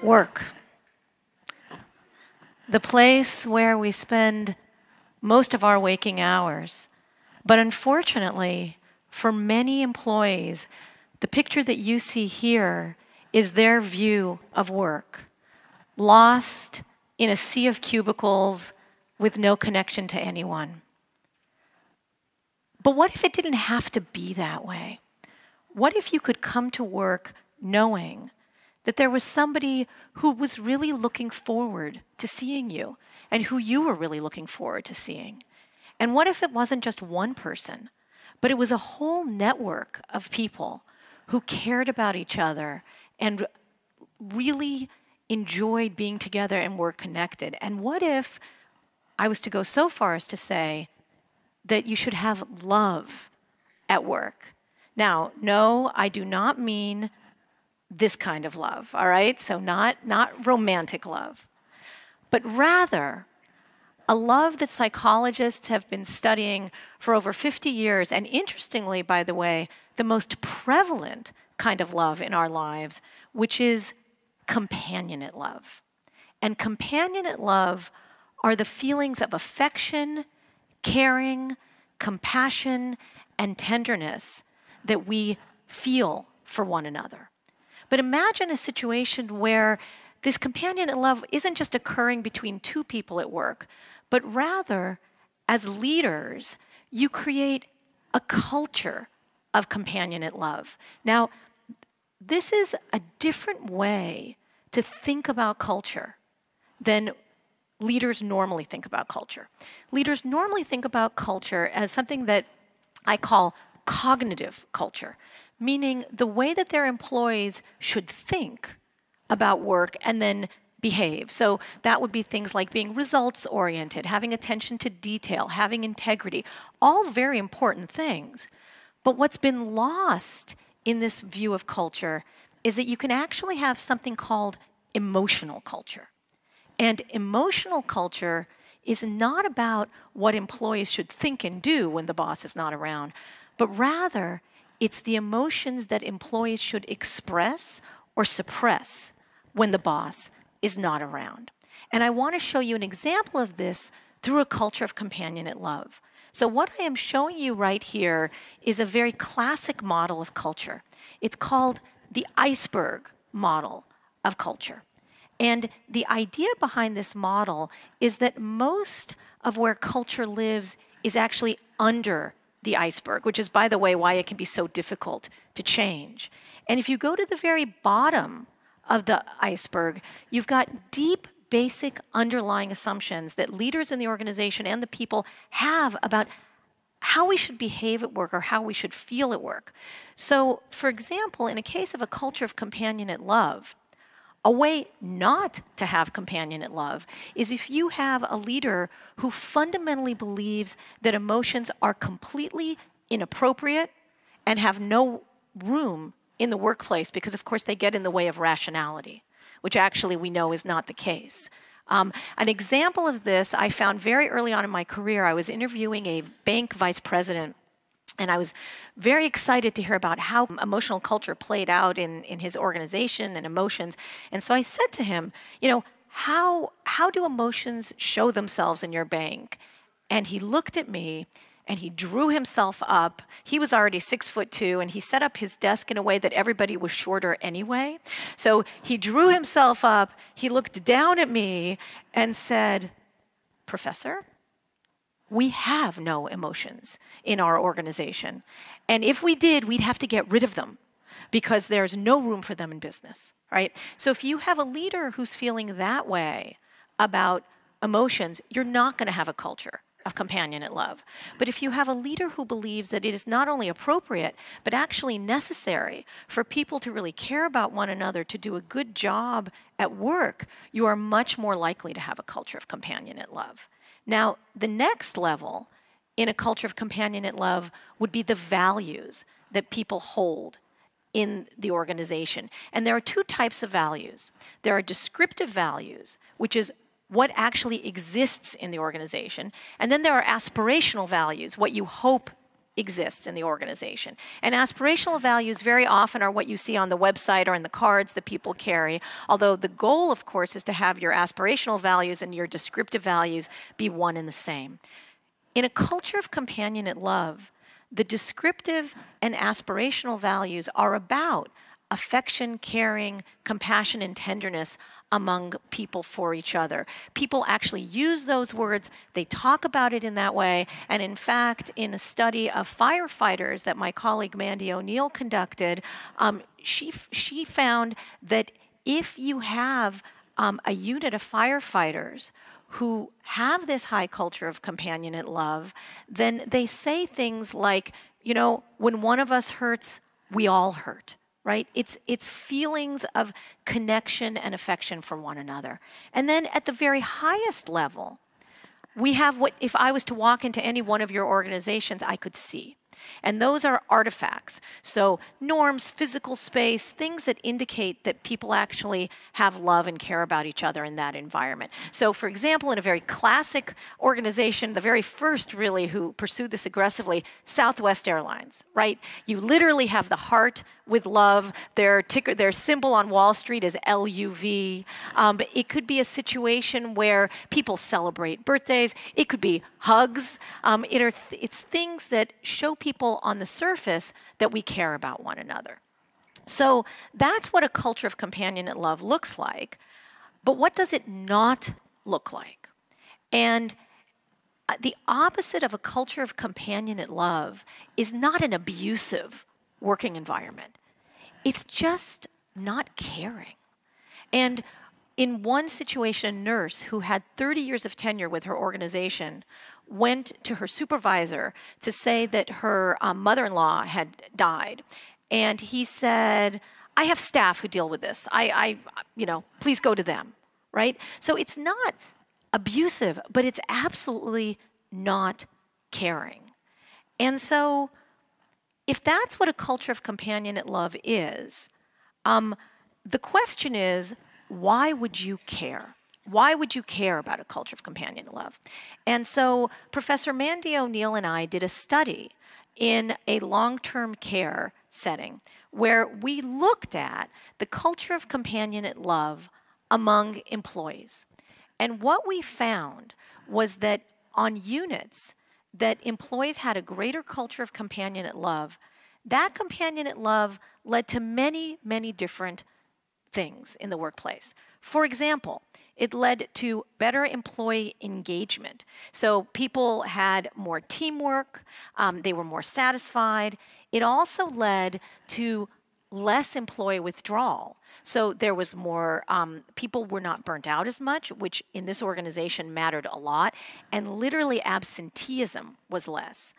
Work. The place where we spend most of our waking hours. But unfortunately, for many employees, the picture that you see here is their view of work, lost in a sea of cubicles with no connection to anyone. But what if it didn't have to be that way? What if you could come to work knowing that there was somebody who was really looking forward to seeing you and who you were really looking forward to seeing? And what if it wasn't just one person, but it was a whole network of people who cared about each other and really enjoyed being together and were connected? And what if I was to go so far as to say that you should have love at work? Now, no, I do not mean this kind of love, all right? So not romantic love, but rather a love that psychologists have been studying for over 50 years. And interestingly, by the way, the most prevalent kind of love in our lives, which is companionate love. And companionate love are the feelings of affection, caring, compassion, and tenderness that we feel for one another. But imagine a situation where this companionate love isn't just occurring between two people at work, but rather, as leaders, you create a culture of companionate love. Now, this is a different way to think about culture than leaders normally think about culture. Leaders normally think about culture as something that I call cognitive culture, meaning the way that their employees should think about work and then behave. So that would be things like being results-oriented, having attention to detail, having integrity, all very important things. But what's been lost in this view of culture is that you can actually have something called emotional culture. And emotional culture is not about what employees should think and do when the boss is not around, but rather it's the emotions that employees should express or suppress when the boss is not around. And I want to show you an example of this through a culture of companionate love. So what I am showing you right here is a very classic model of culture. It's called the iceberg model of culture. And the idea behind this model is that most of where culture lives is actually under the iceberg, which is, by the way, why it can be so difficult to change. And if you go to the very bottom of the iceberg, you've got deep, basic underlying assumptions that leaders in the organization and the people have about how we should behave at work or how we should feel at work. So, for example, in a case of a culture of companionate love, a way not to have companionate love is if you have a leader who fundamentally believes that emotions are completely inappropriate and have no room in the workplace because, of course, they get in the way of rationality, which actually we know is not the case. An example of this I found very early on in my career. I was interviewing a bank vice president, and I was very excited to hear about how emotional culture played out in his organization and emotions. And so I said to him, you know, how do emotions show themselves in your bank? And he looked at me and he drew himself up. He was already 6'2", and he set up his desk in a way that everybody was shorter anyway. So he drew himself up, he looked down at me and said, "Professor, we have no emotions in our organization. And if we did, we'd have to get rid of them because there's no room for them in business," right? So if you have a leader who's feeling that way about emotions, you're not going to have a culture of companionate love. But if you have a leader who believes that it is not only appropriate, but actually necessary for people to really care about one another, to do a good job at work, you are much more likely to have a culture of companionate love. Now, the next level in a culture of companionate love would be the values that people hold in the organization. And there are two types of values. There are descriptive values, which is what actually exists in the organization. And then there are aspirational values, what you hope exists in the organization. And aspirational values very often are what you see on the website or in the cards that people carry, although the goal, of course, is to have your aspirational values and your descriptive values be one and the same. In a culture of companionate love, the descriptive and aspirational values are about affection, caring, compassion, and tenderness among people for each other. People actually use those words, they talk about it in that way, and in fact, in a study of firefighters that my colleague Mandy O'Neill conducted, she found that if you have a unit of firefighters who have this high culture of companionate love, then they say things like, you know, when one of us hurts, we all hurt. Right? It's feelings of connection and affection for one another. And then at the very highest level, we have what, if I was to walk into any one of your organizations, I could see. And those are artifacts. So norms, physical space, things that indicate that people actually have love and care about each other in that environment. So for example, in a very classic organization, the very first really who pursued this aggressively, Southwest Airlines, right? You literally have the heart with love. Their symbol on Wall Street is LUV. But it could be a situation where people celebrate birthdays. It could be hugs. It's things that show people on the surface that we care about one another. So that's what a culture of companionate love looks like. But what does it not look like? And the opposite of a culture of companionate love is not an abusive working environment. It's just not caring. And in one situation, a nurse who had 30 years of tenure with her organization went to her supervisor to say that her mother-in-law had died. And he said, I have staff who deal with this. Please go to them, right? So it's not abusive, but it's absolutely not caring. And so if that's what a culture of companionate love is, the question is, why would you care? Why would you care about a culture of companionate love? And so Professor Mandy O'Neill and I did a study in a long-term care setting where we looked at the culture of companionate love among employees. And what we found was that on units that employees had a greater culture of companionate love, that companionate love led to many, many different things in the workplace. For example, it led to better employee engagement. So people had more teamwork, they were more satisfied. It also led to less employee withdrawal. So there was more, people were not burnt out as much, which in this organization mattered a lot, and literally absenteeism was less.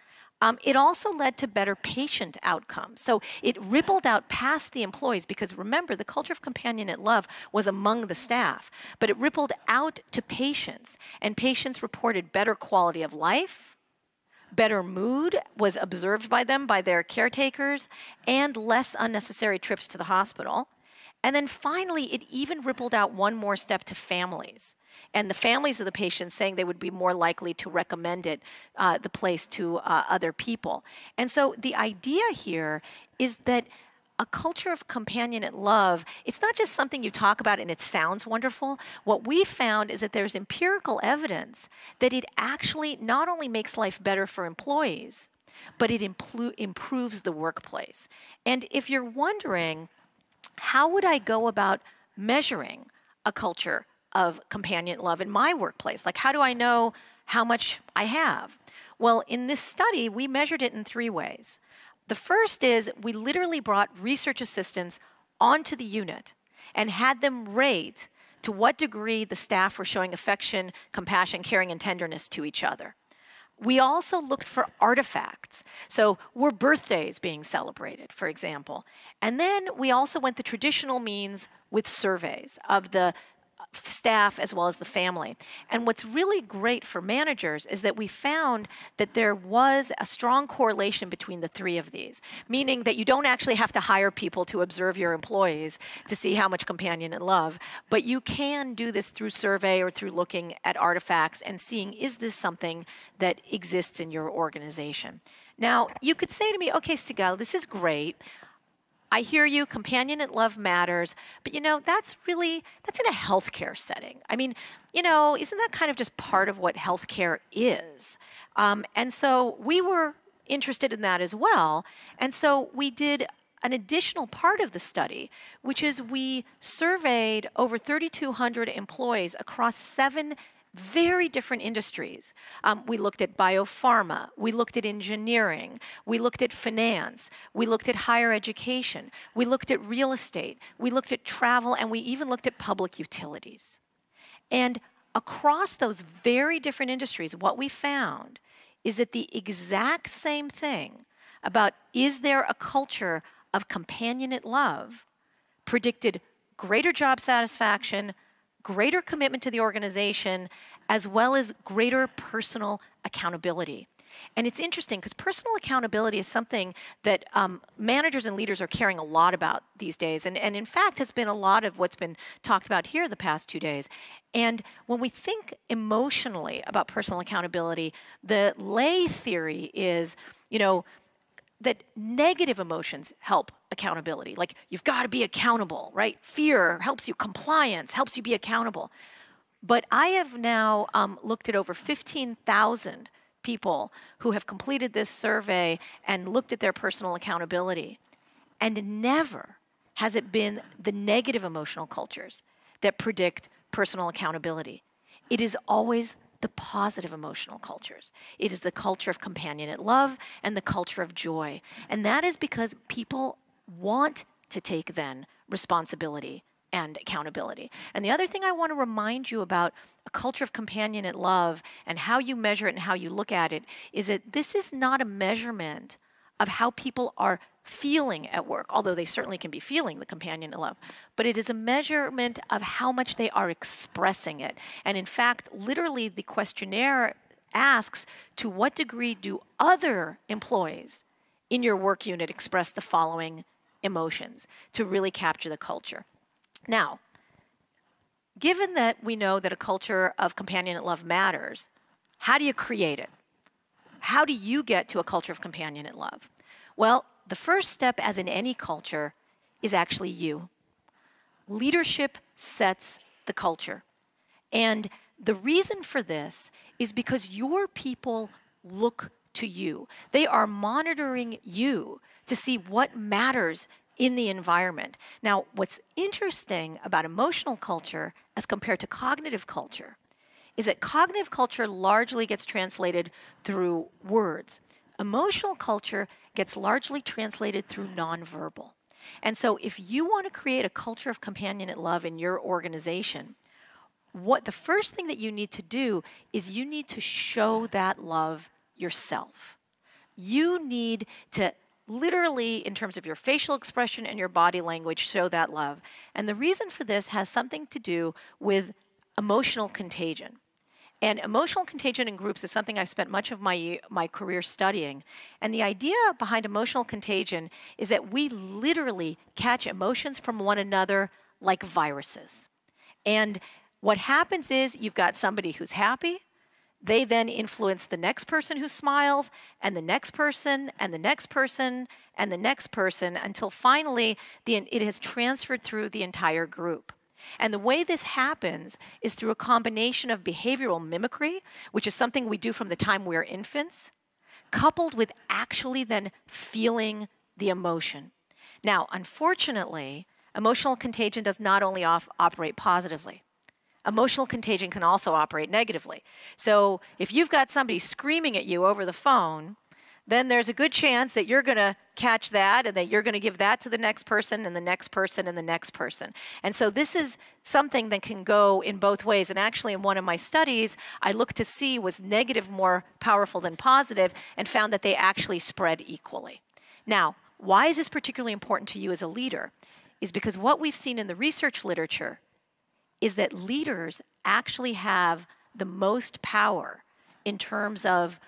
It also led to better patient outcomes. So it rippled out past the employees because remember, the culture of companionate love was among the staff, but it rippled out to patients, and patients reported better quality of life, better mood was observed by them, by their caretakers, and less unnecessary trips to the hospital. And then finally, it even rippled out one more step to families. And the families of the patients saying they would be more likely to recommend it, the place to other people. And so the idea here is that a culture of companionate love, it's not just something you talk about and it sounds wonderful. What we found is that there's empirical evidence that it actually not only makes life better for employees, but it improves the workplace. And if you're wondering, how would I go about measuring a culture of companionate love in my workplace? Like, how do I know how much I have? Well, in this study, we measured it in 3 ways. The first is we literally brought research assistants onto the unit and had them rate to what degree the staff were showing affection, compassion, caring, and tenderness to each other. We also looked for artifacts. So were birthdays being celebrated, for example? And then we also went the traditional means with surveys of the staff as well as the family. And what's really great for managers is that we found that there was a strong correlation between the 3 of these, meaning that you don't actually have to hire people to observe your employees to see how much companionate love, but you can do this through survey or through looking at artifacts and seeing, is this something that exists in your organization? Now, you could say to me, okay, Sigal, this is great. I hear you, companionate love matters, but that's in a healthcare setting. I mean, isn't that kind of just part of what healthcare is? And so we were interested in that as well. And so we did an additional part of the study, which is we surveyed over 3,200 employees across 7 very different industries. We looked at biopharma, we looked at engineering, we looked at finance, we looked at higher education, we looked at real estate, we looked at travel, and we even looked at public utilities. And across those very different industries, what we found is that the exact same thing about is there a culture of companionate love predicted greater job satisfaction, greater commitment to the organization, as well as greater personal accountability. And it's interesting because personal accountability is something that managers and leaders are caring a lot about these days, and in fact has been a lot of what's been talked about here the past 2 days. And when we think emotionally about personal accountability, the lay theory is, that negative emotions help accountability. Like, you've got to be accountable, right? Fear helps you, compliance helps you be accountable. But I have now looked at over 15,000 people who have completed this survey and looked at their personal accountability. And never has it been the negative emotional cultures that predict personal accountability. It is always the positive emotional cultures. It is the culture of companionate love and the culture of joy. And that is because people want to take then responsibility and accountability. And the other thing I want to remind you about a culture of companionate love and how you measure it and how you look at it is that this is not a measurement of how people are feeling at work, although they certainly can be feeling the companionate love, but it is a measurement of how much they are expressing it. And in fact, literally the questionnaire asks, to what degree do other employees in your work unit express the following emotions to really capture the culture? Now, given that we know that a culture of companionate love matters, how do you create it? How do you get to a culture of companionate love? Well, the first step, as in any culture, is actually you. Leadership sets the culture. And the reason for this is because your people look to you. They are monitoring you to see what matters in the environment. Now, what's interesting about emotional culture as compared to cognitive culture is that cognitive culture largely gets translated through words. Emotional culture gets largely translated through nonverbal. And so if you want to create a culture of companionate love in your organization, the first thing that you need to do is you need to show that love yourself. You need to literally, in terms of your facial expression and your body language, show that love. And the reason for this has something to do with emotional contagion. And emotional contagion in groups is something I've spent much of my career studying. And the idea behind emotional contagion is that we literally catch emotions from one another like viruses. And what happens is you've got somebody who's happy. They then influence the next person who smiles, and the next person, and the next person, and the next person, until finally it has transferred through the entire group. And the way this happens is through a combination of behavioral mimicry, which is something we do from the time we're infants, coupled with actually then feeling the emotion. Now, unfortunately, emotional contagion does not only operate positively. Emotional contagion can also operate negatively. So if you've got somebody screaming at you over the phone, then there's a good chance that you're going to catch that and that you're going to give that to the next person and the next person and the next person. And so this is something that can go in both ways. And actually in one of my studies, I looked to see was negative more powerful than positive and found that they actually spread equally. Now, why is this particularly important to you as a leader? Is because what we've seen in the research literature is that leaders actually have the most power in terms of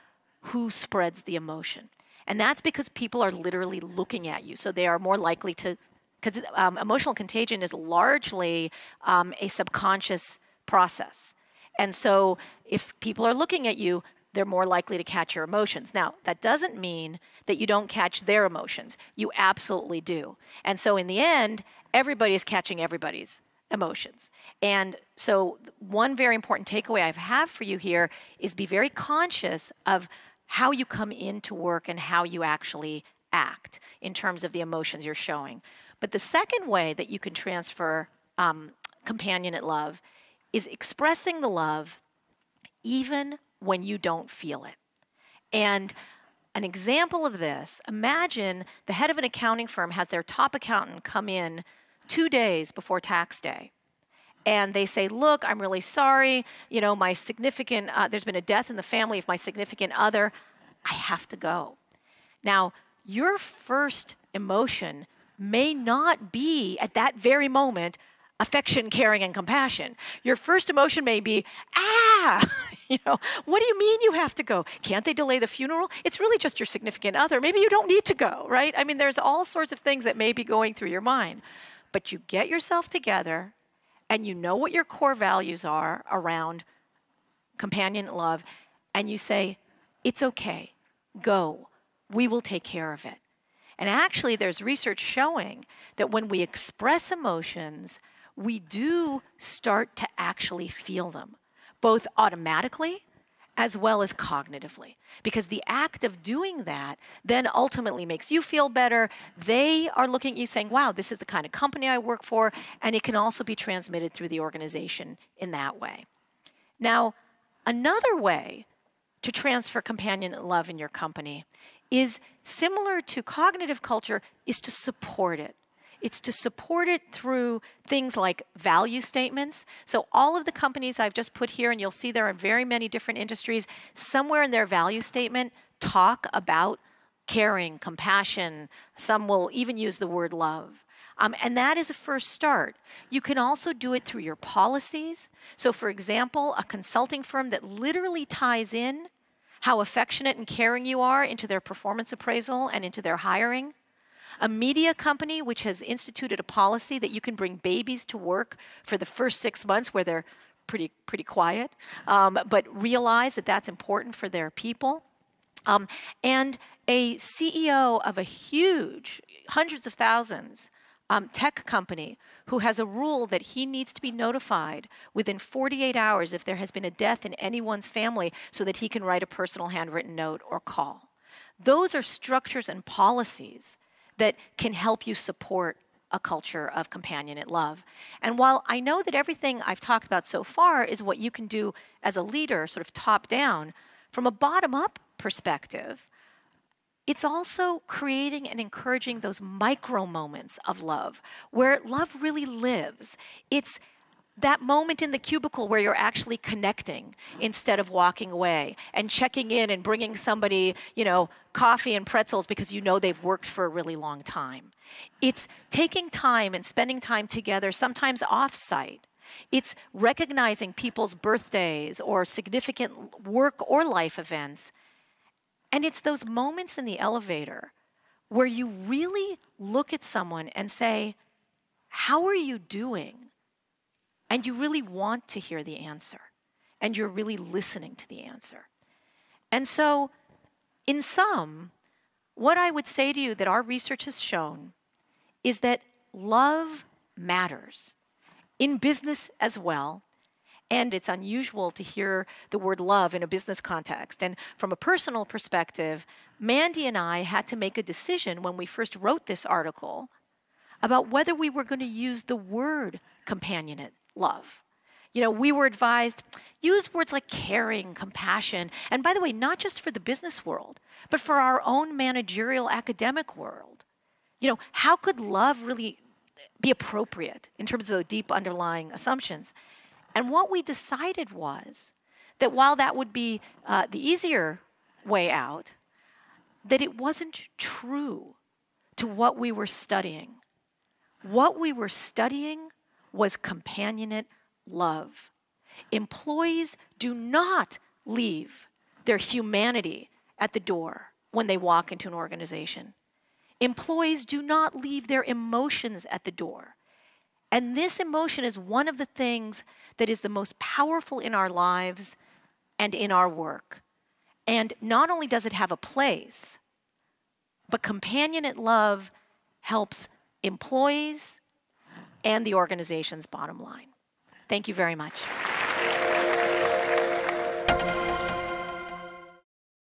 who spreads the emotion. And that's because people are literally looking at you. So they are more likely to, because emotional contagion is largely a subconscious process. And so if people are looking at you, they're more likely to catch your emotions. Now, that doesn't mean that you don't catch their emotions. You absolutely do. And so in the end, everybody is catching everybody's emotions. And so one very important takeaway I have for you here is be very conscious of how you come into work and how you actually act in terms of the emotions you're showing. But the second way that you can transfer companionate love is expressing the love even when you don't feel it. And an example of this, imagine the head of an accounting firm has their top accountant come in 2 days before tax day. And they say, look, I'm really sorry, you know, my significant, there's been a death in the family of my significant other. I have to go. Now, your first emotion may not be at that very moment affection, caring, and compassion. Your first emotion may be, you know, what do you mean you have to go? Can't they delay the funeral? It's really just your significant other. Maybe you don't need to go, right? I mean, there's all sorts of things that may be going through your mind. But you get yourself together and you know what your core values are around companionate love, and you say, it's okay, go, we will take care of it. And actually, there's research showing that when we express emotions, we do start to actually feel them, both automatically as well as cognitively. Because the act of doing that then ultimately makes you feel better. They are looking at you saying, wow, this is the kind of company I work for, and it can also be transmitted through the organization in that way. Now, another way to transfer companionate love in your company is similar to cognitive culture, is to support it. It's to support it through things like value statements. So all of the companies I've just put here, and you'll see there are very many different industries, somewhere in their value statement talk about caring, compassion. Some will even use the word love. And that is a first start. You can also do it through your policies. So for example, a consulting firm that literally ties in how affectionate and caring you are into their performance appraisal and into their hiring. A media company which has instituted a policy that you can bring babies to work for the first 6 months where they're pretty quiet, but realize that that's important for their people. And a CEO of a huge, hundreds of thousands, tech company who has a rule that he needs to be notified within 48 hours if there has been a death in anyone's family so that he can write a personal handwritten note or call. Those are structures and policies that can help you support a culture of companionate love. And while I know that everything I've talked about so far is what you can do as a leader, sort of top down, from a bottom-up perspective, it's also creating and encouraging those micro moments of love where love really lives. It's that moment in the cubicle where you're actually connecting instead of walking away and checking in and bringing somebody, you know, coffee and pretzels because you know they've worked for a really long time. It's taking time and spending time together, sometimes off-site. It's recognizing people's birthdays or significant work or life events. And it's those moments in the elevator where you really look at someone and say, how are you doing? And you really want to hear the answer. And you're really listening to the answer. And so, in sum, what I would say to you that our research has shown is that love matters. In business as well. And it's unusual to hear the word love in a business context. And from a personal perspective, Mandy and I had to make a decision when we first wrote this article about whether we were going to use the word companionate love. You know, we were advised, use words like caring, compassion, and by the way, not just for the business world, but for our own managerial academic world. You know, how could love really be appropriate in terms of the deep underlying assumptions? And what we decided was that while that would be the easier way out, that it wasn't true to what we were studying. What we were studying was companionate love. Employees do not leave their humanity at the door when they walk into an organization. Employees do not leave their emotions at the door. And this emotion is one of the things that is the most powerful in our lives and in our work. And not only does it have a place, but companionate love helps employees and the organization's bottom line. Thank you very much.